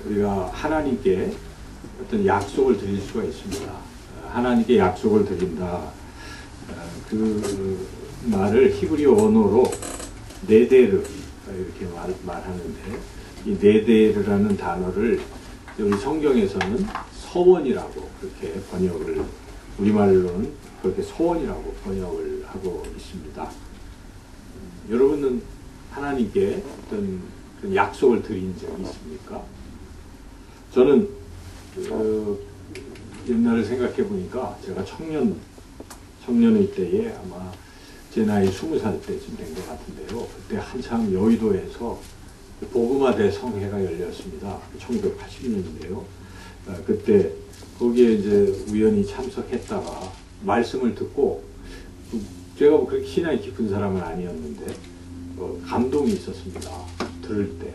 우리가 하나님께 어떤 약속을 드릴 수가 있습니다. 하나님께 약속을 드린다. 그 말을 히브리어 언어로 네데르 이렇게 말하는데, 이 네데르라는 단어를 우리 성경에서는 서원이라고 그렇게 번역을, 우리말로는 그렇게 서원이라고 번역을 하고 있습니다. 여러분은 하나님께 어떤 약속을 드린 적이 있습니까? 저는 옛날을 생각해 보니까 제가 청년의 때에 아마 제 나이 20살 때쯤 된 것 같은데요. 그때 한참 여의도에서 복음화대 성회가 열렸습니다. 1980년인데요. 그때 거기에 이제 우연히 참석했다가 말씀을 듣고, 제가 뭐 그렇게 신앙이 깊은 사람은 아니었는데 감동이 있었습니다. 들을 때.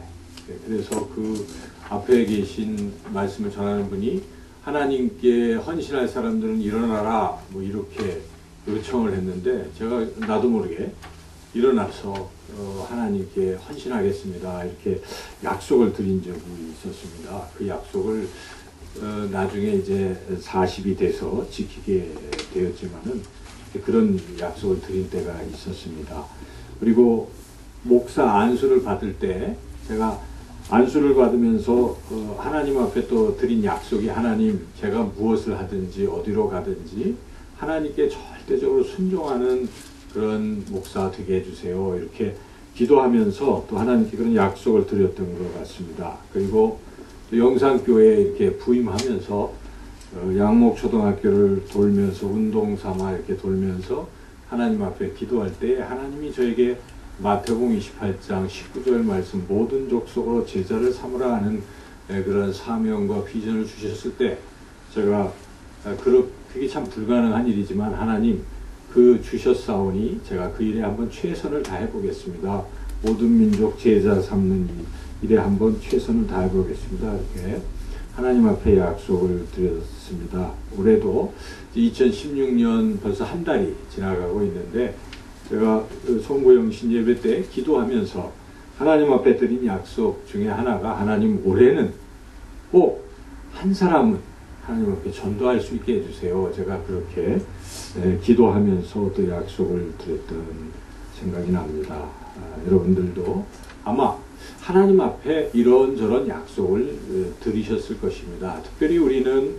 그래서 그 앞에 계신 말씀을 전하는 분이 하나님께 헌신할 사람들은 일어나라 뭐 이렇게 요청을 했는데, 제가 나도 모르게 일어나서 하나님께 헌신하겠습니다 이렇게 약속을 드린 적이 있었습니다. 그 약속을 나중에 이제 40이 돼서 지키게 되었지만은 그런 약속을 드린 때가 있었습니다. 그리고 목사 안수를 받을 때 제가 안수를 받으면서 하나님 앞에 또 드린 약속이, 하나님 제가 무엇을 하든지 어디로 가든지 하나님께 절대적으로 순종하는 그런 목사 되게 해주세요 이렇게 기도하면서 또 하나님께 그런 약속을 드렸던 것 같습니다. 그리고 또 영산교회에 이렇게 부임하면서 양목초등학교를 돌면서 운동 삼아 이렇게 돌면서 하나님 앞에 기도할 때 하나님이 저에게 마태복음 28장 19절 말씀 모든 족속으로 제자를 삼으라 하는 그런 사명과 비전을 주셨을 때, 제가 그게 참 불가능한 일이지만 하나님 그 주셨사오니 제가 그 일에 한번 최선을 다해 보겠습니다. 모든 민족 제자 삼는 일에 한번 최선을 다해 보겠습니다. 이렇게 하나님 앞에 약속을 드렸습니다. 올해도 2016년 벌써 한 달이 지나가고 있는데, 제가 송구영신 예배 때 기도하면서 하나님 앞에 드린 약속 중에 하나가, 하나님 올해는 꼭 한 사람은 하나님 앞에 전도할 수 있게 해주세요. 제가 그렇게 기도하면서 또 약속을 드렸던 생각이 납니다. 여러분들도 아마 하나님 앞에 이런저런 약속을 드리셨을 것입니다. 특별히 우리는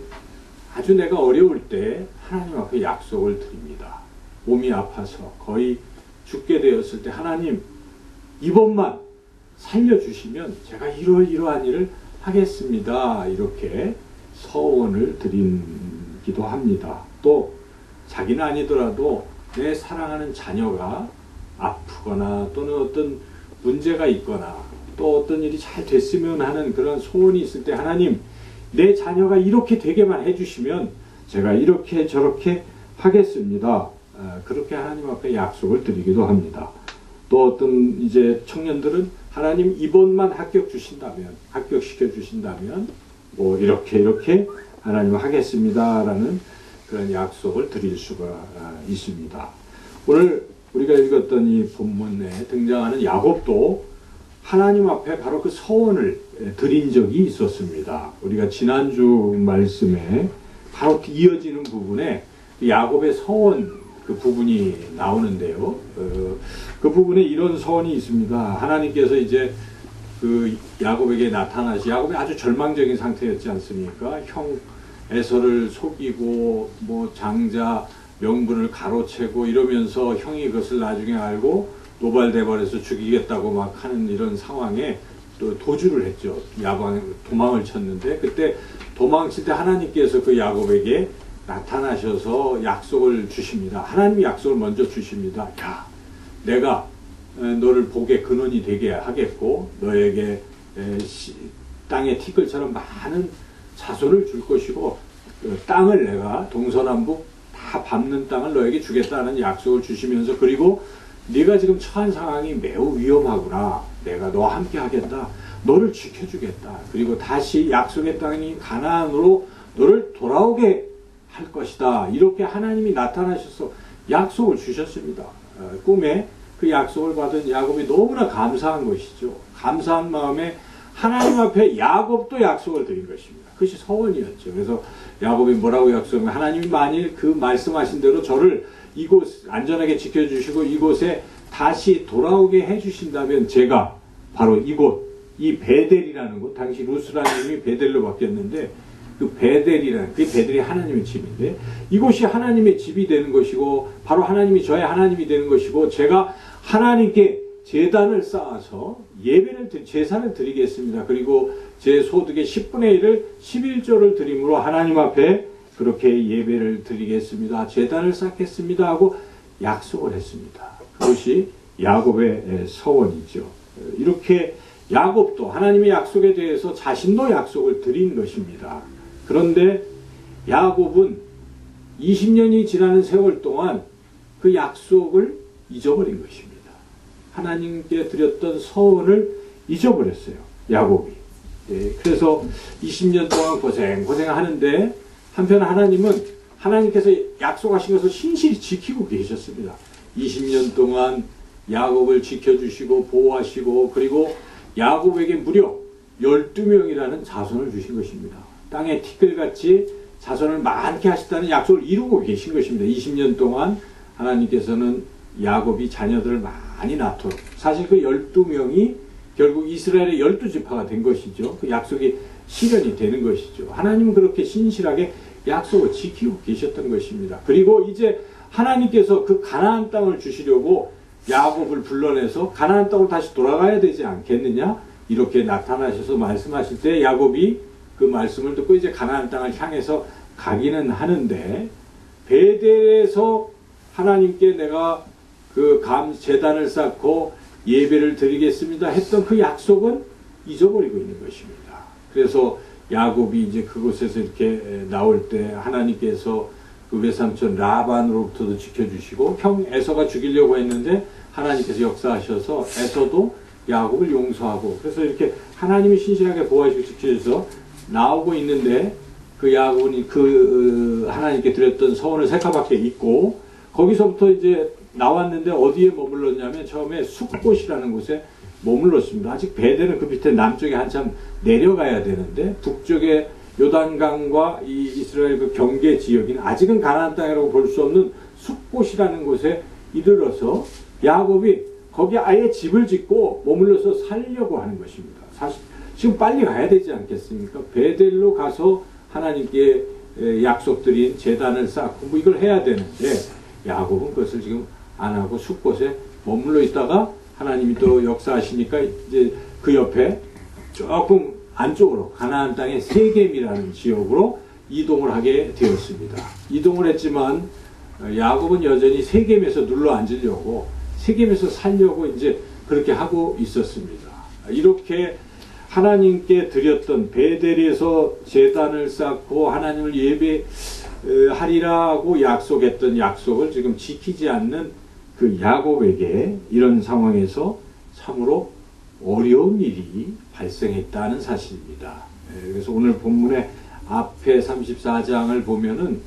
아주 내가 어려울 때 하나님 앞에 약속을 드립니다. 몸이 아파서 거의 죽게 되었을 때 하나님 이번만 살려주시면 제가 이러이러한 일을 하겠습니다. 이렇게 서원을 드리기도 합니다. 또 자기는 아니더라도 내 사랑하는 자녀가 아프거나 또는 어떤 문제가 있거나 또 어떤 일이 잘 됐으면 하는 그런 소원이 있을 때, 하나님 내 자녀가 이렇게 되게만 해주시면 제가 이렇게 저렇게 하겠습니다. 그렇게 하나님 앞에 약속을 드리기도 합니다. 또 어떤 이제 청년들은 하나님 이번만 합격시켜 주신다면 뭐 이렇게 하나님 하겠습니다라는 그런 약속을 드릴 수가 있습니다. 오늘 우리가 읽었던 이 본문에 등장하는 야곱도 하나님 앞에 바로 그 서원을 드린 적이 있었습니다. 우리가 지난주 말씀에 바로 이어지는 부분에 야곱의 서원 그 부분이 나오는데요. 그 부분에 이런 서원이 있습니다. 하나님께서 이제 그 야곱에게 나타나시, 야곱이 아주 절망적인 상태였지 않습니까? 형 에서를 속이고 뭐 장자 명분을 가로채고 이러면서 형이 그것을 나중에 알고 노발대발해서 죽이겠다고 막 하는 이런 상황에 또 도주를 했죠. 도망을 쳤는데, 그때 도망칠 때 하나님께서 그 야곱에게 나타나셔서 약속을 주십니다. 하나님이 약속을 먼저 주십니다. 야, 내가 너를 복의 근원이 되게 하겠고 너에게 땅의 티끌처럼 많은 자손을 줄 것이고 땅을 내가 동서남북 다 밟는 땅을 너에게 주겠다는 약속을 주시면서, 그리고 네가 지금 처한 상황이 매우 위험하구나, 내가 너와 함께 하겠다, 너를 지켜주겠다, 그리고 다시 약속의 땅인 가나안으로 너를 돌아오게 할 것이다, 이렇게 하나님이 나타나셔서 약속을 주셨습니다. 꿈에 그 약속을 받은 야곱이 너무나 감사한 것이죠. 감사한 마음에 하나님 앞에 야곱도 약속을 드린 것입니다. 그것이 서원이었죠. 그래서 야곱이 뭐라고 약속하면 하나님이 만일 그 말씀하신 대로 저를 이곳 안전하게 지켜주시고 이곳에 다시 돌아오게 해주신다면 제가 바로 이곳, 이 베델이라는 곳, 당시 루스라는 이름이 베델로 바뀌었는데 그 베델이라는, 그 베델이 하나님의 집인데 이곳이 하나님의 집이 되는 것이고 바로 하나님이 저의 하나님이 되는 것이고 제가 하나님께 제단을 쌓아서 제사를 드리겠습니다. 그리고 제 소득의 10분의 1을 11조를 드림으로 하나님 앞에 그렇게 예배를 드리겠습니다. 제단을 쌓겠습니다 하고 약속을 했습니다. 그것이 야곱의 서원이죠. 이렇게 야곱도 하나님의 약속에 대해서 자신도 약속을 드린 것입니다. 그런데 야곱은 20년이 지나는 세월 동안 그 약속을 잊어버린 것입니다. 하나님께 드렸던 서원을 잊어버렸어요. 야곱이. 그래서 20년 동안 고생하는데 한편 하나님은 하나님께서 약속하신 것을 신실히 지키고 계셨습니다. 20년 동안 야곱을 지켜주시고 보호하시고 그리고 야곱에게 무려 12명이라는 자손을 주신 것입니다. 땅에 티끌같이 자손을 많게 하시다는 약속을 이루고 계신 것입니다. 20년 동안 하나님께서는 야곱이 자녀들을 많이 낳도록 사실 그 12명이 결국 이스라엘의 12지파가 된 것이죠. 그 약속이 실현이 되는 것이죠. 하나님은 그렇게 신실하게 약속을 지키고 계셨던 것입니다. 그리고 이제 하나님께서 그 가나안 땅을 주시려고 야곱을 불러내서 가나안 땅으로 다시 돌아가야 되지 않겠느냐 이렇게 나타나셔서 말씀하실 때 야곱이 그 말씀을 듣고 이제 가나안 땅을 향해서 가기는 하는데 베델에서 하나님께 내가 그 제단을 쌓고 예배를 드리겠습니다 했던 그 약속은 잊어버리고 있는 것입니다. 그래서 야곱이 이제 그곳에서 이렇게 나올 때 하나님께서 그 외삼촌 라반으로부터도 지켜주시고 형 에서가 죽이려고 했는데 하나님께서 역사하셔서 에서도 야곱을 용서하고 그래서 이렇게 하나님이 신실하게 보호하시고 지켜주셔서 나오고 있는데 그 야곱은 그 하나님께 드렸던 서원을 세카밖에 있고 거기서부터 이제 나왔는데 어디에 머물렀냐면 처음에 숫곳이라는 곳에 머물렀습니다. 아직 베델은 그 밑에 남쪽에 한참 내려가야 되는데 북쪽에 요단강과 이 이스라엘 그 경계 지역인 아직은 가나안 땅이라고 볼 수 없는 숫곳이라는 곳에 이르러서 야곱이 거기 아예 집을 짓고 머물러서 살려고 하는 것입니다. 사실 지금 빨리 가야 되지 않겠습니까? 베델로 가서 하나님께 약속드린 제단을 쌓고 뭐 이걸 해야 되는데 야곱은 그것을 지금 안 하고 숫곳에 머물러 있다가 하나님이 또 역사하시니까 이제 그 옆에 조금 안쪽으로 가나안 땅의 세겜이라는 지역으로 이동을 하게 되었습니다. 이동을 했지만 야곱은 여전히 세겜에서 눌러 앉으려고 세겜에서 살려고 이제 그렇게 하고 있었습니다. 이렇게 하나님께 드렸던 베델에서 제단을 쌓고 하나님을 예배하리라고 약속했던 약속을 지금 지키지 않는 그 야곱에게 이런 상황에서 참으로 어려운 일이 발생했다는 사실입니다. 그래서 오늘 본문의 앞에 34장을 보면은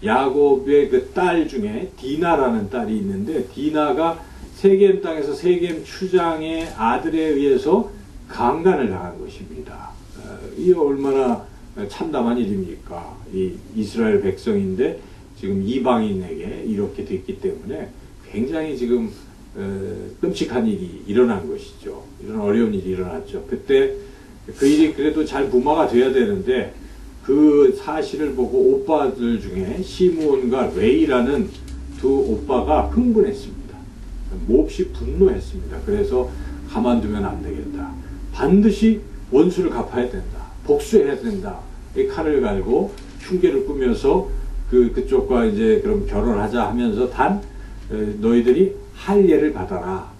야곱의 그 딸 중에 디나라는 딸이 있는데 디나가 세겜 땅에서 세겜 추장의 아들에 의해서 강간을 당한 것입니다. 이 얼마나 참담한 일입니까? 이 이스라엘 백성인데 지금 이방인에게 이렇게 됐기 때문에 굉장히 지금 끔찍한 일이 일어난 것이죠. 이런 어려운 일이 일어났죠. 그때 그 일이 그래도 잘 무마가 돼야 되는데 그 사실을 보고 오빠들 중에 시므온과 레이라는 두 오빠가 흥분했습니다. 몹시 분노했습니다. 그래서 가만두면 안 되겠다. 반드시 원수를 갚아야 된다. 복수해야 된다. 이 칼을 갈고 흉계를 꾸며서 그쪽과 이제 그럼 결혼하자 하면서 단 너희들이 할례를 받아라.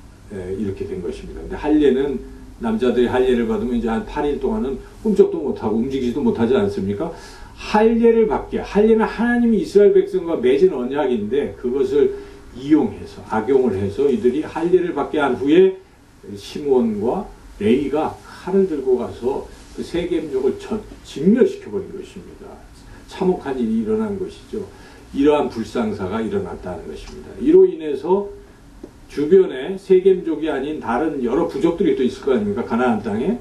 이렇게 된 것입니다. 근데 할례는 남자들이 할례를 받으면 이제 한 8일 동안은 꿈쩍도 못하고 움직이지도 못하지 않습니까? 할례를 받게. 할례는 하나님이 이스라엘 백성과 맺은 언약인데 그것을 이용해서 악용을 해서 이들이 할례를 받게 한 후에 시므온과 레이가 칼을 들고 가서 그 세겜족을 진멸시켜버린 것입니다. 참혹한 일이 일어난 것이죠. 이러한 불상사가 일어났다는 것입니다. 이로 인해서 주변에 세겜족이 아닌 다른 여러 부족들이 또 있을 거 아닙니까? 가나안 땅에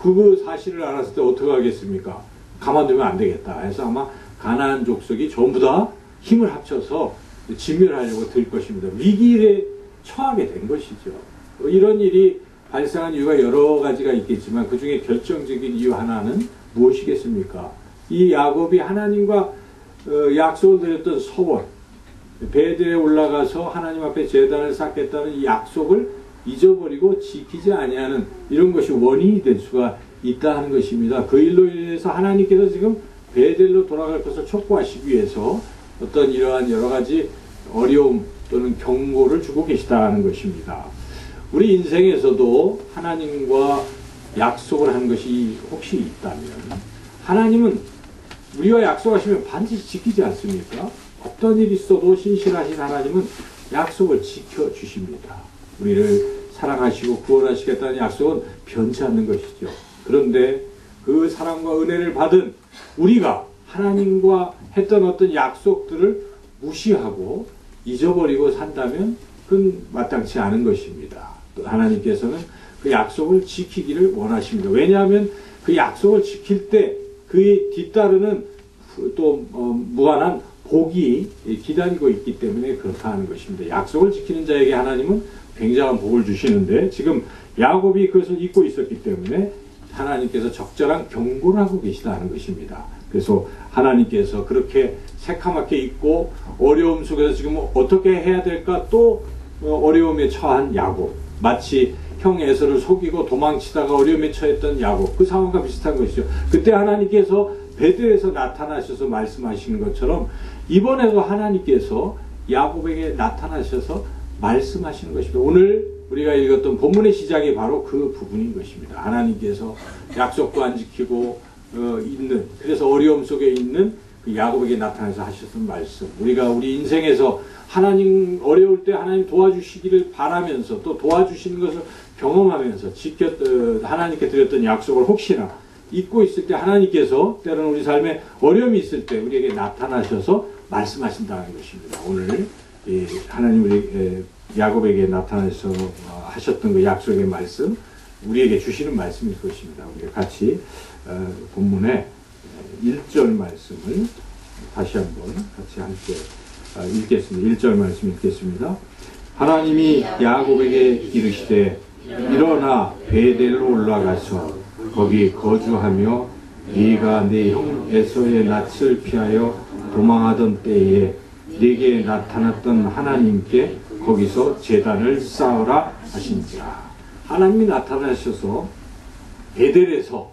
그 사실을 알았을 때 어떻게 하겠습니까? 가만두면 안 되겠다 해서 아마 가나안 족속이 전부 다 힘을 합쳐서 진멸하려고 들 것입니다. 위기에 처하게 된 것이죠. 이런 일이 발생한 이유가 여러 가지가 있겠지만 그 중에 결정적인 이유 하나는 무엇이겠습니까? 이 야곱이 하나님과 약속을 드렸던 서원, 베델에 올라가서 하나님 앞에 제단을 쌓겠다는 이 약속을 잊어버리고 지키지 아니하는 이런 것이 원인이 될 수가 있다 하는 것입니다. 그 일로 인해서 하나님께서 지금 베델로 돌아갈 것을 촉구하시기 위해서 어떤 이러한 여러 가지 어려움 또는 경고를 주고 계시다는 것입니다. 우리 인생에서도 하나님과 약속을 한 것이 혹시 있다면 하나님은 우리와 약속하시면 반드시 지키지 않습니까? 어떤 일이 있어도 신실하신 하나님은 약속을 지켜주십니다. 우리를 사랑하시고 구원하시겠다는 약속은 변치 않는 것이죠. 그런데 그 사랑과 은혜를 받은 우리가 하나님과 했던 어떤 약속들을 무시하고 잊어버리고 산다면 그건 마땅치 않은 것입니다. 또 하나님께서는 그 약속을 지키기를 원하십니다. 왜냐하면 그 약속을 지킬 때 그에 뒤따르는 또 무한한 복이 기다리고 있기 때문에 그렇다 하는 것입니다. 약속을 지키는 자에게 하나님은 굉장한 복을 주시는데 지금 야곱이 그것을 잊고 있었기 때문에 하나님께서 적절한 경고를 하고 계시다는 것입니다. 그래서 하나님께서 그렇게 새카맣게 잊고 어려움 속에서 지금 어떻게 해야 될까 또 어려움에 처한 야곱, 마치 형 에서를 속이고 도망치다가 어려움에 처했던 야곱, 그 상황과 비슷한 것이죠. 그때 하나님께서 베델에서 나타나셔서 말씀하시는 것처럼 이번에도 하나님께서 야곱에게 나타나셔서 말씀하시는 것입니다. 오늘 우리가 읽었던 본문의 시작이 바로 그 부분인 것입니다. 하나님께서 약속도 안 지키고 있는, 그래서 어려움 속에 있는 그 야곱에게 나타나서 하셨던 말씀, 우리가 우리 인생에서 하나님 어려울 때 하나님 도와주시기를 바라면서 또 도와주시는 것을 경험하면서 하나님께 드렸던 약속을 혹시나 잊고 있을 때 하나님께서 때로는 우리 삶에 어려움이 있을 때 우리에게 나타나셔서 말씀하신다는 것입니다. 오늘 하나님 우리 야곱에게 나타나셔서 하셨던 그 약속의 말씀, 우리에게 주시는 말씀일 것입니다. 우리가 같이 본문의 1절 말씀을 다시 한번 같이 함께 읽겠습니다. 1절 말씀 읽겠습니다. 하나님이 야곱에게 이르시되 일어나 베델로 올라가서 거기 거주하며 네가 네 형 에서의 낯을 피하여 도망하던 때에 네게 나타났던 하나님께 거기서 제단을 쌓으라 하신지라. 하나님이 나타나셔서 베델에서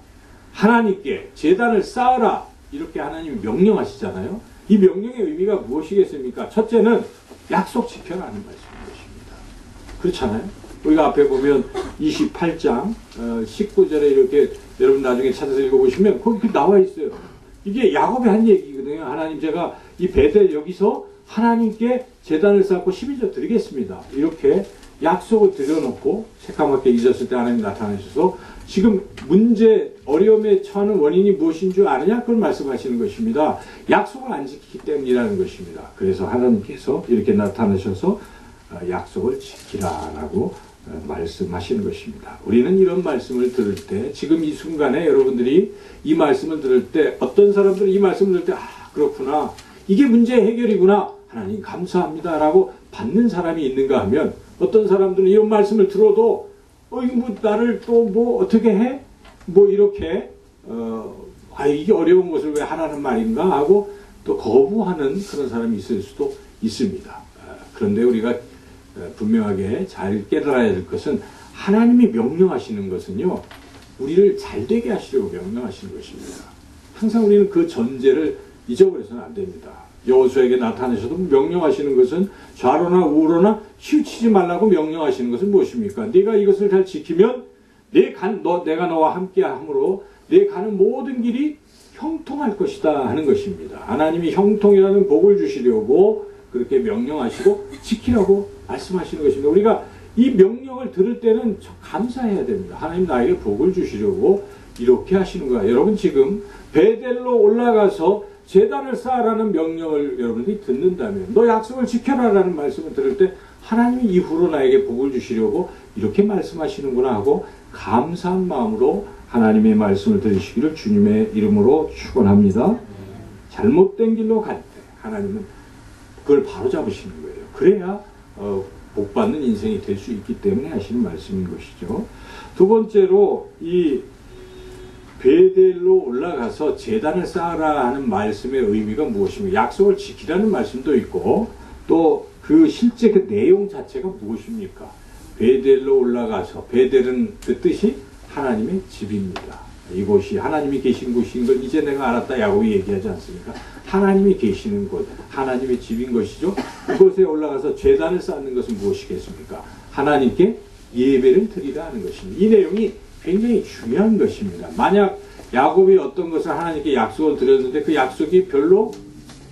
하나님께 제단을 쌓으라 이렇게 하나님이 명령하시잖아요. 이 명령의 의미가 무엇이겠습니까? 첫째는 약속 지켜라는 말씀인 것입니다. 그렇잖아요. 우리가 앞에 보면 28장 19절에 이렇게 여러분 나중에 찾아서 읽어보시면 거기 나와 있어요. 이게 야곱이 한 얘기거든요. 하나님 제가 이 베델 여기서 하나님께 제단을 쌓고 12절 드리겠습니다. 이렇게 약속을 드려놓고 새까맣게 잊었을 때 하나님 나타나셔서 지금 문제 어려움에 처하는 원인이 무엇인 줄 아느냐? 그걸 말씀하시는 것입니다. 약속을 안 지키기 때문이라는 것입니다. 그래서 하나님께서 이렇게 나타나셔서 약속을 지키라라고 말씀하시는 것입니다. 우리는 이런 말씀을 들을 때 지금 이 순간에 여러분들이 이 말씀을 들을 때 어떤 사람들은 이 말씀을 들을 때 그렇구나 이게 문제의 해결이구나 하나님 감사합니다 라고 받는 사람이 있는가 하면 어떤 사람들은 이런 말씀을 들어도 이거 뭐 나를 또 뭐 어떻게 해? 뭐 이렇게 이게 어려운 것을 왜 하라는 말인가 하고 또 거부하는 그런 사람이 있을 수도 있습니다. 그런데 우리가 분명하게 잘 깨달아야 될 것은 하나님이 명령하시는 것은요 우리를 잘되게 하시려고 명령하시는 것입니다. 항상 우리는 그 전제를 잊어버려서는 안 됩니다. 여호수아에게 나타나셔도 명령하시는 것은 좌로나 우로나 치우치지 말라고 명령하시는 것은 무엇입니까? 네가 이것을 잘 지키면 내가 너와 함께 함으로 내 가는 모든 길이 형통할 것이다 하는 것입니다. 하나님이 형통이라는 복을 주시려고 그렇게 명령하시고 지키라고 말씀하시는 것입니다. 우리가 이 명령을 들을 때는 감사해야 됩니다. 하나님 나에게 복을 주시려고 이렇게 하시는 거야. 여러분 지금 베델로 올라가서 제단을 쌓으라는 명령을 여러분들이 듣는다면 너 약속을 지켜라라는 말씀을 들을 때 하나님이 이후로 나에게 복을 주시려고 이렇게 말씀하시는구나 하고 감사한 마음으로 하나님의 말씀을 들으시기를 주님의 이름으로 축원합니다. 잘못된 길로 갈 때 하나님은 그걸 바로 잡으시는 거예요. 그래야 복받는 인생이 될 수 있기 때문에 하시는 말씀인 것이죠. 두 번째로 이 베델로 올라가서 제단을 쌓으라 하는 말씀의 의미가 무엇입니까? 약속을 지키라는 말씀도 있고 또 그 실제 그 내용 자체가 무엇입니까? 베델로 올라가서, 베델은 그 뜻이 하나님의 집입니다. 이곳이 하나님이 계신 곳인 걸 이제 내가 알았다 야곱이 얘기하지 않습니까? 하나님이 계시는 곳, 하나님의 집인 것이죠. 그곳에 올라가서 제단을 쌓는 것은 무엇이겠습니까? 하나님께 예배를 드리라 하는 것입니다. 이 내용이 굉장히 중요한 것입니다. 만약 야곱이 어떤 것을 하나님께 약속을 드렸는데 그 약속이 별로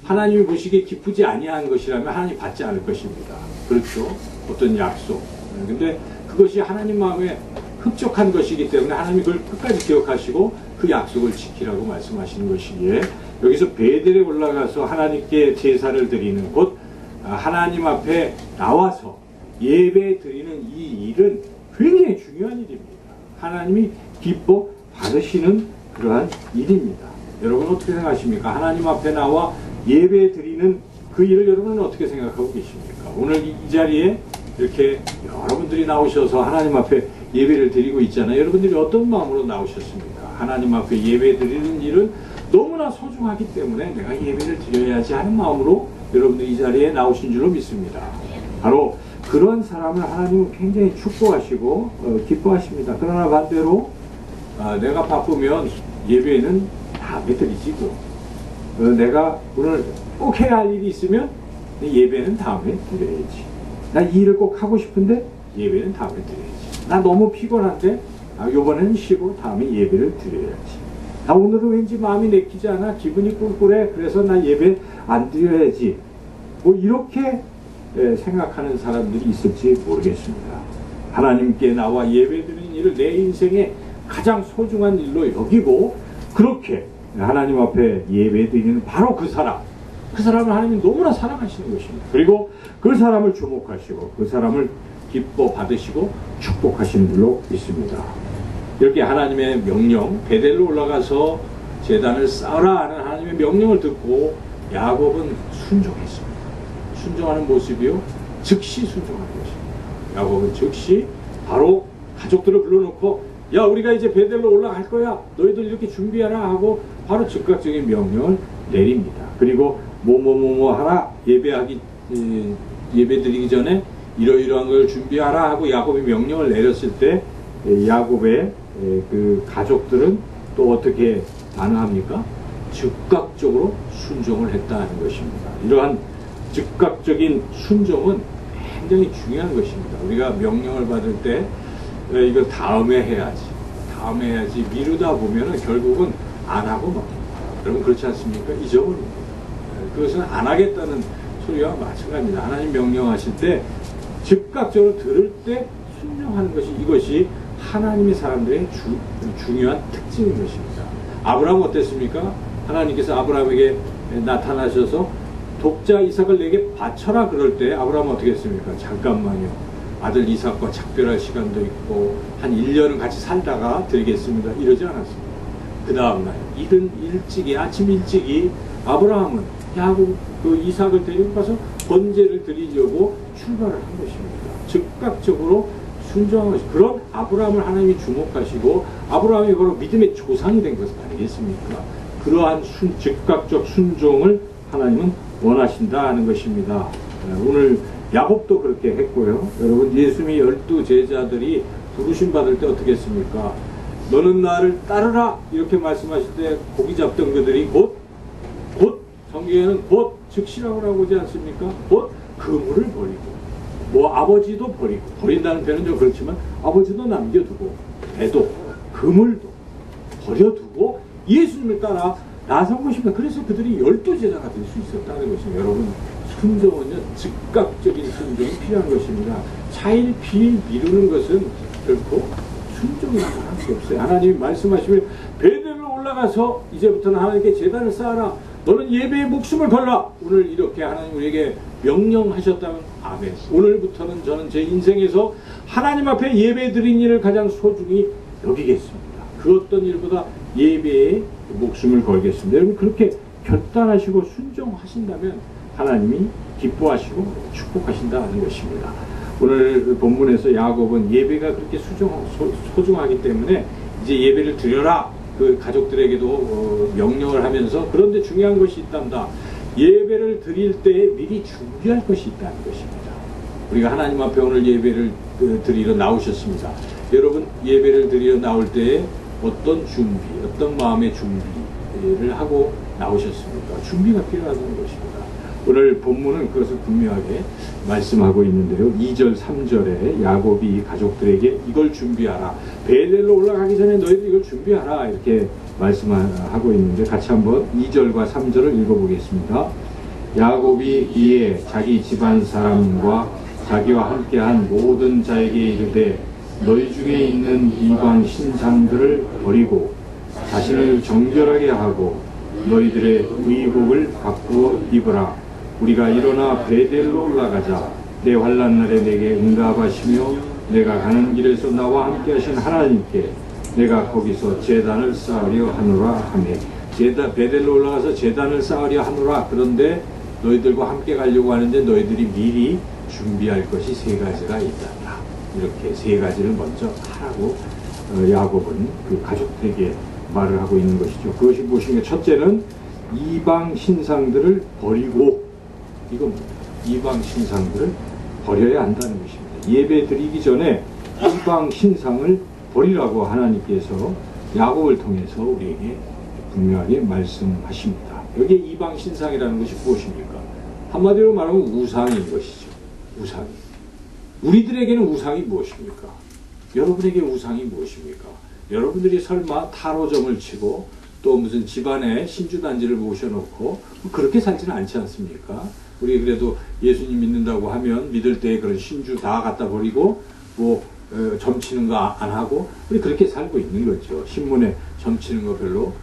하나님이 보시기에 기쁘지 아니한 것이라면 하나님 받지 않을 것입니다. 그렇죠? 어떤 약속. 근데 그것이 하나님 마음에 흡족한 것이기 때문에 하나님이 그걸 끝까지 기억하시고 그 약속을 지키라고 말씀하시는 것이기에 여기서 베델에 올라가서 하나님께 제사를 드리는 곧 하나님 앞에 나와서 예배 드리는 이 일은 굉장히 중요한 일입니다. 하나님이 기뻐 받으시는 그러한 일입니다. 여러분 어떻게 생각하십니까? 하나님 앞에 나와 예배 드리는 그 일을 여러분은 어떻게 생각하고 계십니까? 오늘 이 자리에 이렇게 여러분들이 나오셔서 하나님 앞에 예배를 드리고 있잖아요. 여러분들이 어떤 마음으로 나오셨습니까? 하나님 앞에 예배 드리는 일은 너무나 소중하기 때문에 내가 예배를 드려야지 하는 마음으로 여러분들이 이 자리에 나오신 줄로 믿습니다. 바로 그런 사람을 하나님은 굉장히 축복하시고 기뻐하십니다. 그러나 반대로 내가 바쁘면 예배는 다음에 드리지고 내가 오늘 꼭 해야 할 일이 있으면 예배는 다음에 드려야지. 나 이 일을 꼭 하고 싶은데 예배는 다음에 드려야지. 나 너무 피곤한데 요번에는 쉬고 다음에 예배를 드려야지. 나 오늘은 왠지 마음이 내키지 않아. 기분이 꿀꿀해. 그래서 나 예배 안 드려야지. 뭐 이렇게 생각하는 사람들이 있을지 모르겠습니다. 하나님께 나와 예배드리는 일을 내 인생의 가장 소중한 일로 여기고 그렇게 하나님 앞에 예배드리는 바로 그 사람을 하나님이 너무나 사랑하시는 것입니다. 그리고 그 사람을 주목하시고 그 사람을 기뻐 받으시고 축복하시는 줄로 믿습니다. 이렇게 하나님의 명령, 베델로 올라가서 제단을 쌓으라 하는 하나님의 명령을 듣고 야곱은 순종했습니다. 순종하는 모습이요, 즉시 순종하는 것입니다. 야곱은 즉시 바로 가족들을 불러놓고 야 우리가 이제 베델로 올라갈 거야. 너희들 이렇게 준비하라 하고 바로 즉각적인 명령을 내립니다. 그리고 뭐뭐뭐뭐 하라. 예배드리기 전에 이러이러한 걸 준비하라 하고 야곱이 명령을 내렸을 때 야곱의 그 가족들은 또 어떻게 반응합니까? 즉각적으로 순종을 했다는 것입니다. 이러한 즉각적인 순종은 굉장히 중요한 것입니다. 우리가 명령을 받을 때 이거 다음에 해야지 미루다 보면은 결국은 안 하고 맙니다. 여러분 그렇지 않습니까? 잊어버립니다. 그것은 안 하겠다는 소리와 마찬가지입니다. 하나님 명령하실 때 즉각적으로 들을 때 순종하는 것이 이것이 하나님의 사람들의 중요한 특징인 것입니다. 아브라함 어땠습니까? 하나님께서 아브라함에게 나타나셔서 독자 이삭을 내게 바쳐라 그럴 때 아브라함은 어떻게 했습니까? 잠깐만요. 아들 이삭과 작별할 시간도 있고 한 1년은 같이 살다가 드리겠습니다. 이러지 않았습니다. 그 다음날 이른 일찍이 아침 일찍이 아브라함은 야곱 그 이삭을 데리고 가서 번제를 드리려고 출발을 한 것입니다. 즉각적으로 순종한 것이 그런 아브라함을 하나님이 주목하시고 아브라함이 바로 믿음의 조상이 된 것은 아니겠습니까? 그러한 즉각적 순종을 하나님은 원하신다 하는 것입니다. 오늘 야곱도 그렇게 했고요. 여러분 예수님이 12제자들이 부르심 받을 때 어떻게 했습니까? 너는 나를 따르라 이렇게 말씀하실 때 고기 잡던 그들이 곧 성경에는 곧 즉시라고 하지 않습니까? 곧 그물을 버리고 뭐 아버지도 버린다는 표현은 좀 그렇지만 아버지도 남겨두고 배도 그물도 버려두고 예수님을 따라 나선 것입니다. 그래서 그들이 12제자가 될 수 있었다는 것입니다. 여러분 순종은요 즉각적인 순종이 필요한 것입니다. 차일 피일 미루는 것은 결코 순종이라고 할 수 없어요. 하나님이 말씀하시면 베델로 올라가서 이제부터는 하나님께 제단을 쌓아라. 너는 예배에 목숨을 걸라. 오늘 이렇게 하나님 우리에게 명령하셨다면 아멘. 오늘부터는 저는 제 인생에서 하나님 앞에 예배 드린 일을 가장 소중히 여기겠습니다. 그 어떤 일보다 예배에 목숨을 걸겠습니다. 여러분 그렇게 결단하시고 순종하신다면 하나님이 기뻐하시고 축복하신다는 것입니다. 오늘 본문에서 야곱은 예배가 그렇게 소중하기 때문에 이제 예배를 드려라 그 가족들에게도 명령을 하면서, 그런데 중요한 것이 있단다. 예배를 드릴 때 미리 준비할 것이 있다는 것입니다. 우리가 하나님 앞에 오늘 예배를 드리러 나오셨습니다. 여러분 예배를 드리러 나올 때에 어떤 준비, 어떤 마음의 준비를 하고 나오셨습니까? 준비가 필요하다는 것입니다. 오늘 본문은 그것을 분명하게 말씀하고 있는데요. 2절 3절에 야곱이 가족들에게 이걸 준비하라, 베델로 올라가기 전에 너희들 이걸 준비하라 이렇게 말씀하고 있는데, 같이 한번 2절과 3절을 읽어보겠습니다. 야곱이 이에 자기 집안 사람과 자기와 함께한 모든 자에게 이르되 너희 중에 있는 이방 신상들을 버리고 자신을 정결하게 하고 너희들의 의복을 바꾸어 입으라. 우리가 일어나 베델로 올라가자. 내 환난 날에 내게 응답하시며 내가 가는 길에서 나와 함께 하신 하나님께 내가 거기서 제단을 쌓으려 하노라 하매, 베델로 올라가서 제단을 쌓으려 하노라. 그런데 너희들과 함께 가려고 하는데 너희들이 미리 준비할 것이 세 가지가 있다. 이렇게 세 가지를 먼저 하라고 야곱은 그 가족들에게 말을 하고 있는 것이죠. 그것이 무엇인가? 첫째는 이방 신상들을 버리고, 이겁니다. 이방 신상들을 버려야 한다는 것입니다. 예배 드리기 전에 이방 신상을 버리라고 하나님께서 야곱을 통해서 우리에게 분명하게 말씀하십니다. 여기에 이방 신상이라는 것이 무엇입니까? 한마디로 말하면 우상인 것이죠. 우상이. 우리들에게는 우상이 무엇입니까? 여러분에게 우상이 무엇입니까? 여러분들이 설마 타로점을 치고 또 무슨 집안에 신주단지를 모셔놓고 그렇게 살지는 않지 않습니까? 우리 그래도 예수님 믿는다고 하면 믿을 때 그런 신주 다 갖다 버리고 점치는 거 안 하고 우리 그렇게 살고 있는 거죠. 신문에 점치는 거 별로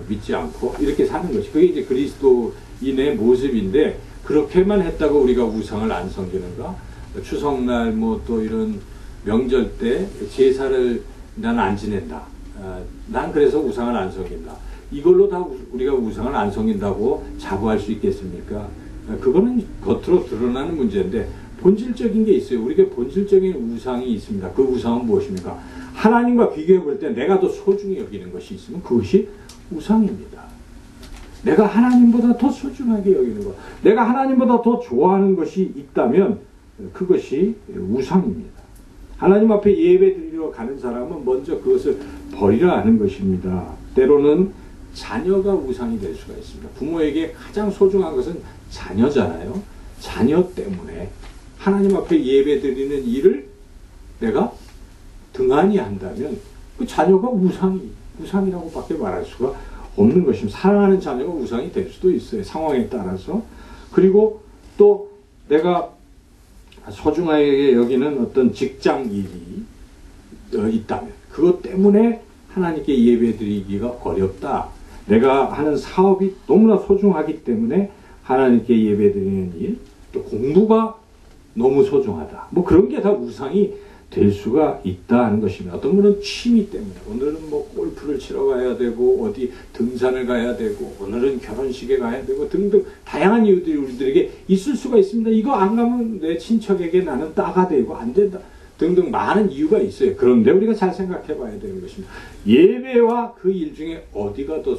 믿지 않고 이렇게 사는 것이, 그게 이제 그리스도인의 모습인데, 그렇게만 했다고 우리가 우상을 안 섬기는가? 추석날 뭐 또 이런 명절 때 제사를 난 안 지낸다. 난 그래서 우상을 안 섬긴다. 이걸로 다 우리가 우상을 안 섬긴다고 자부할 수 있겠습니까? 그거는 겉으로 드러나는 문제인데 본질적인 게 있어요. 우리가 본질적인 우상이 있습니다. 그 우상은 무엇입니까? 하나님과 비교해 볼 때 내가 더 소중히 여기는 것이 있으면 그것이 우상입니다. 내가 하나님보다 더 소중하게 여기는 것, 내가 하나님보다 더 좋아하는 것이 있다면 그것이 우상입니다. 하나님 앞에 예배 드리러 가는 사람은 먼저 그것을 버리라 하는 것입니다. 때로는 자녀가 우상이 될 수가 있습니다. 부모에게 가장 소중한 것은 자녀잖아요. 자녀 때문에 하나님 앞에 예배 드리는 일을 내가 등한히 한다면 그 자녀가 우상이라고 밖에 말할 수가 없는 것입니다. 사랑하는 자녀가 우상이 될 수도 있어요. 상황에 따라서. 그리고 또 내가 소중하게 여기는 어떤 직장 일이 있다면 그것 때문에 하나님께 예배 드리기가 어렵다. 내가 하는 사업이 너무나 소중하기 때문에 하나님께 예배 드리는 일, 또 공부가 너무 소중하다. 뭐 그런 게 다 우상이 될 수가 있다는 것입니다. 어떤 분은 취미 때문에 오늘은 뭐 골프를 치러 가야 되고 어디 등산을 가야 되고 오늘은 결혼식에 가야 되고 등등 다양한 이유들이 우리들에게 있을 수가 있습니다. 이거 안 가면 내 친척에게 나는 따가 되고 안 된다 등등 많은 이유가 있어요. 그런데 우리가 잘 생각해 봐야 되는 것입니다. 예배와 그 일 중에 어디가 더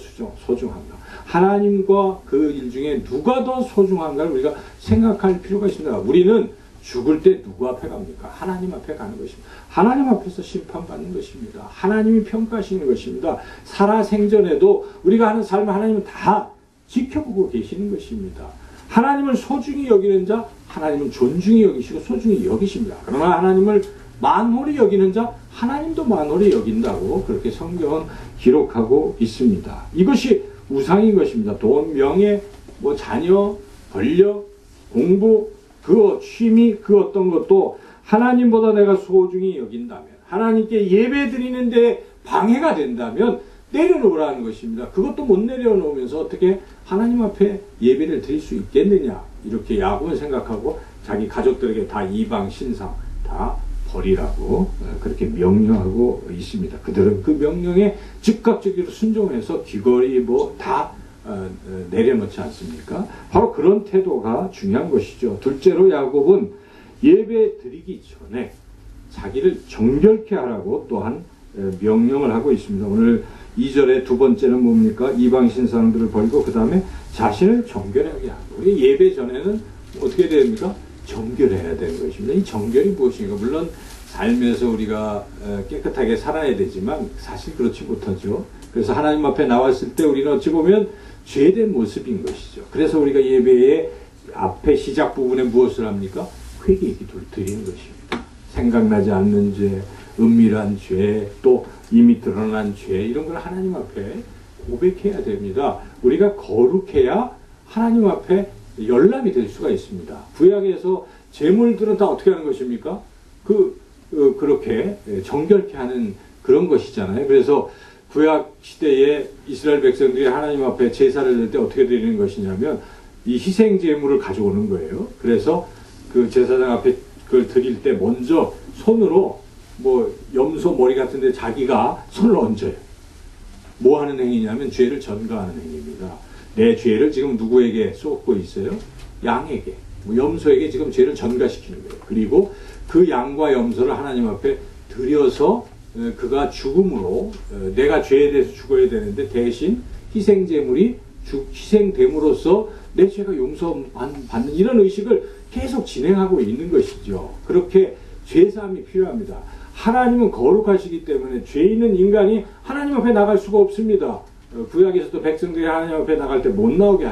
소중한가? 하나님과 그 일 중에 누가 더 소중한가를 우리가 생각할 필요가 있습니다. 우리는 죽을 때 누구 앞에 갑니까? 하나님 앞에 가는 것입니다. 하나님 앞에서 심판받는 것입니다. 하나님이 평가하시는 것입니다. 살아생전에도 우리가 하는 삶을 하나님은 다 지켜보고 계시는 것입니다. 하나님을 소중히 여기는 자, 하나님은 존중히 여기시고 소중히 여기십니다. 그러나 하나님을 만홀히 여기는 자, 하나님도 만홀히 여긴다고 그렇게 성경은 기록하고 있습니다. 이것이 우상인 것입니다. 돈, 명예, 뭐 자녀, 권력, 공부, 그 취미, 그 어떤 것도 하나님보다 내가 소중히 여긴다면, 하나님께 예배 드리는데 방해가 된다면 내려놓으라는 것입니다. 그것도 못 내려놓으면서 어떻게 하나님 앞에 예배를 드릴 수 있겠느냐, 이렇게 야곱은 생각하고 자기 가족들에게 다 이방 신상 다 버리라고 그렇게 명령하고 있습니다. 그들은 그 명령에 즉각적으로 순종해서 귀걸이 뭐 다 내려놓지 않습니까? 바로 그런 태도가 중요한 것이죠. 둘째로 야곱은 예배 드리기 전에 자기를 정결케 하라고 또한 명령을 하고 있습니다. 오늘 2절의 두 번째는 뭡니까? 이방 신상들을 버리고 그 다음에 자신을 정결하게 하고, 우리 예배 전에는 어떻게 됩니까? 정결해야 되는 것입니다. 이 정결이 무엇인가? 물론 삶에서 우리가 깨끗하게 살아야 되지만 사실 그렇지 못하죠. 그래서 하나님 앞에 나왔을 때 우리는 어찌 보면 죄된 모습인 것이죠. 그래서 우리가 예배의 앞에 시작 부분에 무엇을 합니까? 회개 기도를 드리는 것입니다. 생각나지 않는 죄, 은밀한 죄, 또 이미 드러난 죄, 이런 걸 하나님 앞에 고백해야 됩니다. 우리가 거룩해야 하나님 앞에 열람이 될 수가 있습니다. 구약에서 제물들은 다 어떻게 하는 것입니까? 그렇게 정결케 하는 그런 것이잖아요. 그래서 구약 시대에 이스라엘 백성들이 하나님 앞에 제사를 드릴 때 어떻게 드리는 것이냐면 이 희생 제물을 가져오는 거예요. 그래서 그 제사장 앞에 그걸 드릴 때 먼저 손으로 뭐 염소 머리 같은데 자기가 손을 얹어요. 뭐 하는 행위냐면 죄를 전가하는 행위입니다. 내 죄를 지금 누구에게 쏟고 있어요? 양에게, 뭐 염소에게 지금 죄를 전가시키는 거예요. 그리고 그 양과 염소를 하나님 앞에 드려서 그가 죽음으로, 내가 죄에 대해서 죽어야 되는데 대신 희생제물이 희생됨으로써 내 죄가 용서받는 이런 의식을 계속 진행하고 있는 것이죠. 그렇게 죄사함이 필요합니다. 하나님은 거룩하시기 때문에 죄 있는 인간이 하나님 앞에 나갈 수가 없습니다. 구약에서도 백성들이 하나님 앞에 나갈 때 못 나오게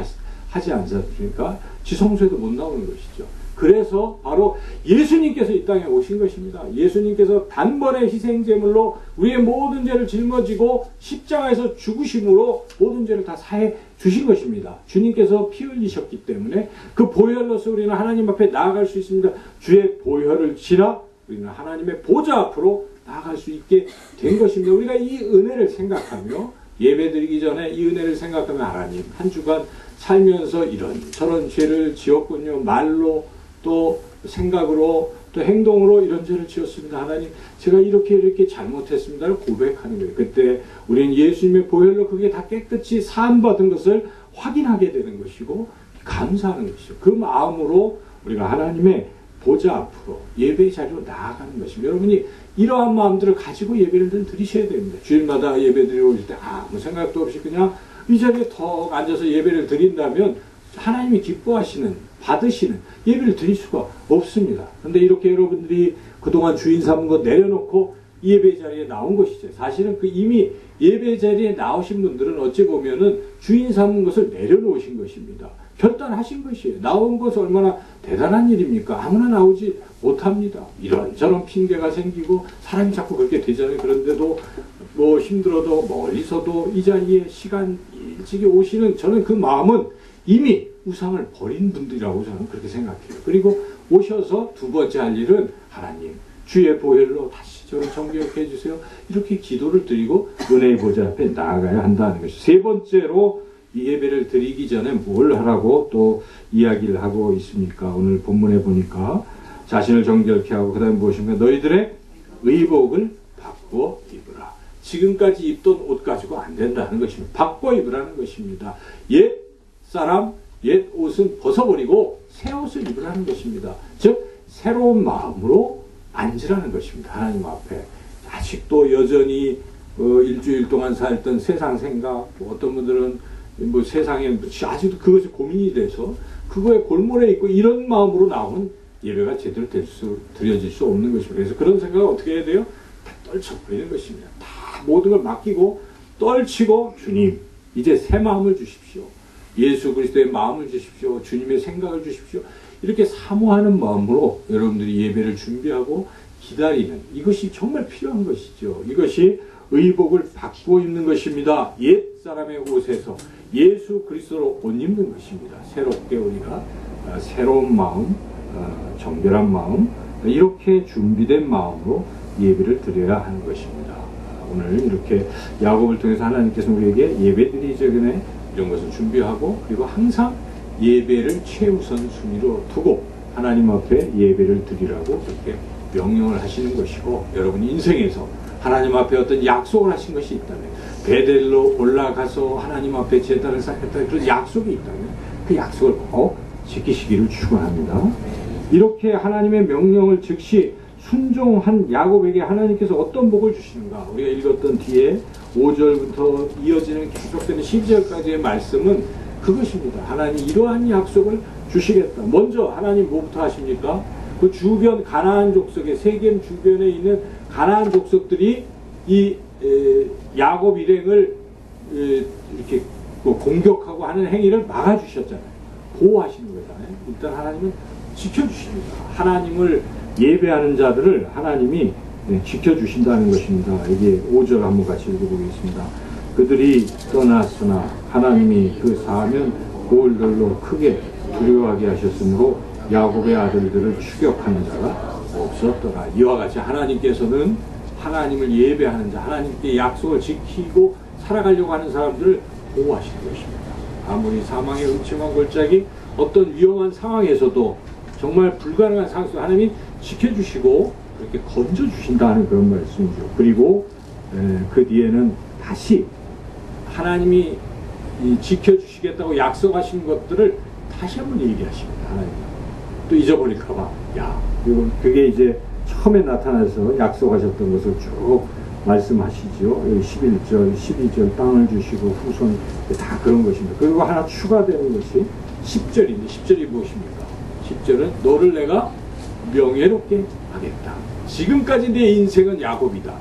하지 않습니까? 지성소에도 못 나오는 것이죠. 그래서 바로 예수님께서 이 땅에 오신 것입니다. 예수님께서 단번에 희생제물로 우리의 모든 죄를 짊어지고 십자가에서 죽으심으로 모든 죄를 다 사해 주신 것입니다. 주님께서 피 흘리셨기 때문에 그 보혈로서 우리는 하나님 앞에 나아갈 수 있습니다. 주의 보혈을 지나 우리는 하나님의 보좌 앞으로 나아갈 수 있게 된 것입니다. 우리가 이 은혜를 생각하며 예배드리기 전에 이 은혜를 생각하며 하나님, 한 주간 살면서 이런 저런 죄를 지었군요. 말로 또 생각으로 또 행동으로 이런 죄를 지었습니다. 하나님, 제가 이렇게 잘못했습니다를 고백하는 거예요. 그때 우리는 예수님의 보혈로 그게 다 깨끗이 사함받은 것을 확인하게 되는 것이고 감사하는 것이죠. 그 마음으로 우리가 하나님의 보좌 앞으로 예배의 자리로 나아가는 것입니다. 여러분이 이러한 마음들을 가지고 예배를 드리셔야 됩니다. 주일마다 예배 드리러 오실 때 아무 생각도 없이 그냥 이 자리에 턱 앉아서 예배를 드린다면 하나님이 기뻐하시는, 받으시는 예배를 드릴 수가 없습니다. 그런데 이렇게 여러분들이 그동안 주인 삼은 것 내려놓고 예배 자리에 나온 것이죠. 사실은 그 이미 예배 자리에 나오신 분들은 어찌 보면은 주인 삼은 것을 내려놓으신 것입니다. 결단하신 것이에요. 나온 것은 얼마나 대단한 일입니까? 아무나 나오지 못합니다. 이런저런 핑계가 생기고 사람이 자꾸 그렇게 되잖아요. 그런데도 뭐 힘들어도 멀리서도 이 자리에 시간 일찍이 오시는, 저는 그 마음은 이미 우상을 버린 분들이라고 저는 그렇게 생각해요. 그리고 오셔서 두 번째 할 일은 하나님 주의 보혈로 다시 저를 정결케 해주세요. 이렇게 기도를 드리고 은혜의 보좌 앞에 나아가야 한다는 것이죠. 세 번째로 이 예배를 드리기 전에 뭘 하라고 또 이야기를 하고 있습니까? 오늘 본문에 보니까 자신을 정결케 하고 그 다음에 무엇인가? 너희들의 의복을 바꿔 입으라. 지금까지 입던 옷 가지고 안 된다는 것입니다. 바꿔 입으라는 것입니다. 옛 사람, 옛 옷은 벗어버리고 새 옷을 입으라는 것입니다. 즉 새로운 마음으로 앉으라는 것입니다. 하나님 앞에. 아직도 여전히 일주일 동안 살던 세상 생각, 어떤 분들은 뭐 세상에 아직도 그것이 고민이 돼서 그거에 골몰해 있고 이런 마음으로 나오면 예배가 제대로 드려질 수 없는 것입니다. 그래서 그런 생각을 어떻게 해야 돼요? 다 떨쳐버리는 것입니다. 다 모든 걸 맡기고 떨치고 주님 이제 새 마음을 주십시오. 예수 그리스도의 마음을 주십시오. 주님의 생각을 주십시오. 이렇게 사모하는 마음으로 여러분들이 예배를 준비하고 기다리는, 이것이 정말 필요한 것이죠. 이것이 의복을 바꾸어 입는 것입니다. 옛 사람의 옷에서 예수 그리스도로 옷 입는 것입니다. 새롭게 우리가 새로운 마음, 정결한 마음, 이렇게 준비된 마음으로 예배를 드려야 하는 것입니다. 오늘 이렇게 야곱을 통해서 하나님께서 우리에게 예배드리기 전에 이런 것을 준비하고, 그리고 항상 예배를 최우선 순위로 두고 하나님 앞에 예배를 드리라고 그렇게 명령을 하시는 것이고 여러분 인생에서 하나님 앞에 어떤 약속을 하신 것이 있다면 베델로 올라가서 하나님 앞에 제단을 쌓겠다 그런 약속이 있다면 그 약속을 꼭 지키시기를 축원합니다. 이렇게 하나님의 명령을 즉시 순종한 야곱에게 하나님께서 어떤 복을 주시는가? 우리가 읽었던 뒤에 5절부터 이어지는 계속되는 12절까지의 말씀은 그것입니다. 하나님 이러한 약속을 주시겠다. 먼저 하나님 뭐부터 하십니까? 그 주변 가나안 족속의 세겜 주변에 있는 가나안 족속들이 이 야곱 일행을 이렇게 공격하고 하는 행위를 막아주셨잖아요. 보호하시는 거잖아요. 일단 하나님은 지켜주십니다. 하나님을 예배하는 자들을 하나님이 지켜주신다는 것입니다. 여기 5절 한번 같이 읽어보겠습니다. 그들이 떠났으나 하나님이 그 사하면 고을들로 크게 두려워하게 하셨으므로 야곱의 아들들을 추격하는 자가 없었더라. 이와 같이 하나님께서는 하나님을 예배하는 자, 하나님께 약속을 지키고 살아가려고 하는 사람들을 보호하시는 것입니다. 아무리 사망의 음침한 골짜기 어떤 위험한 상황에서도 정말 불가능한 상황 속에 하나님이 지켜주시고 그렇게 건져주신다는 그런 말씀이죠. 그리고 그 뒤에는 다시 하나님이 지켜주시겠다고 약속하신 것들을 다시 한번 얘기하십니다. 하나님 또 잊어버릴까봐 그게 이제 처음에 나타나서 약속하셨던 것을 쭉 말씀하시죠. 여기 11절, 12절 땅을 주시고 후손 다 그런 것입니다. 그리고 하나 추가되는 것이 10절인데 10절이 무엇입니까? 10절은 너를 내가 명예롭게 하겠다. 지금까지 내 인생은 야곱이다.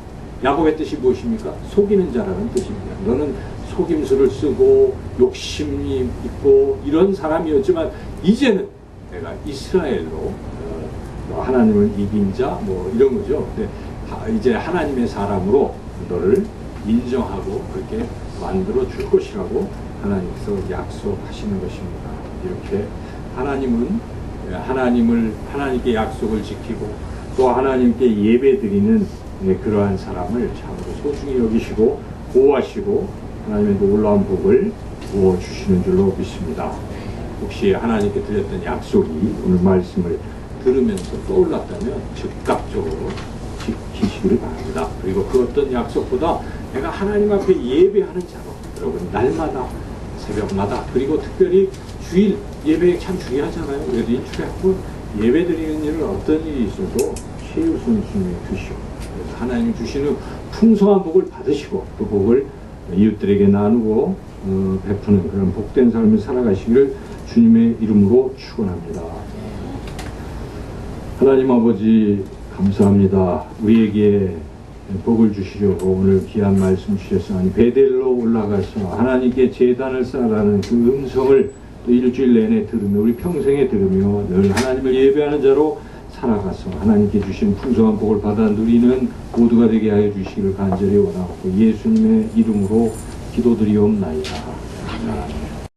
야곱의 뜻이 무엇입니까? 속이는 자라는 뜻입니다. 너는 속임수를 쓰고 욕심이 있고 이런 사람이었지만 이제는 내가 이스라엘로 하나님을 이긴 자 이런 거죠. 근데 이제 하나님의 사람으로 너를 인정하고 그렇게 만들어 줄 것이라고 하나님께서 약속하시는 것입니다. 이렇게 하나님은 하나님께 약속을 지키고 또 하나님께 예배드리는 그러한 사람을 참으로 소중히 여기시고 보호하시고 하나님의 놀라운 복을 부어주시는 줄로 믿습니다. 혹시 하나님께 드렸던 약속이 오늘 말씀을 들으면서 떠올랐다면 즉각적으로 지키시기를 바랍니다. 그리고 그 어떤 약속보다 내가 하나님 앞에 예배하는 자로 여러분 날마다 새벽마다 그리고 특별히 주일 예배 참 중요하잖아요. 그래도 일주일에 한 번 예배 드리는 일은 어떤 일이 있어도 최우선순위에 두시고 하나님 주시는 풍성한 복을 받으시고 그 복을 이웃들에게 나누고 베푸는 그런 복된 삶을 살아가시기를 주님의 이름으로 축원합니다. 하나님 아버지 감사합니다. 우리에게 복을 주시려고 오늘 귀한 말씀 주셨사오니 베델로 올라가서 하나님께 제단을 쌓으라는 그 음성을 또 일주일 내내 들으며 우리 평생에 들으며 늘 하나님을 예배하는 자로 살아가서 하나님께 주신 풍성한 복을 받아 누리는 모두가 되게 하여 주시기를 간절히 원하고 예수님의 이름으로 기도드리옵나이다. 아멘.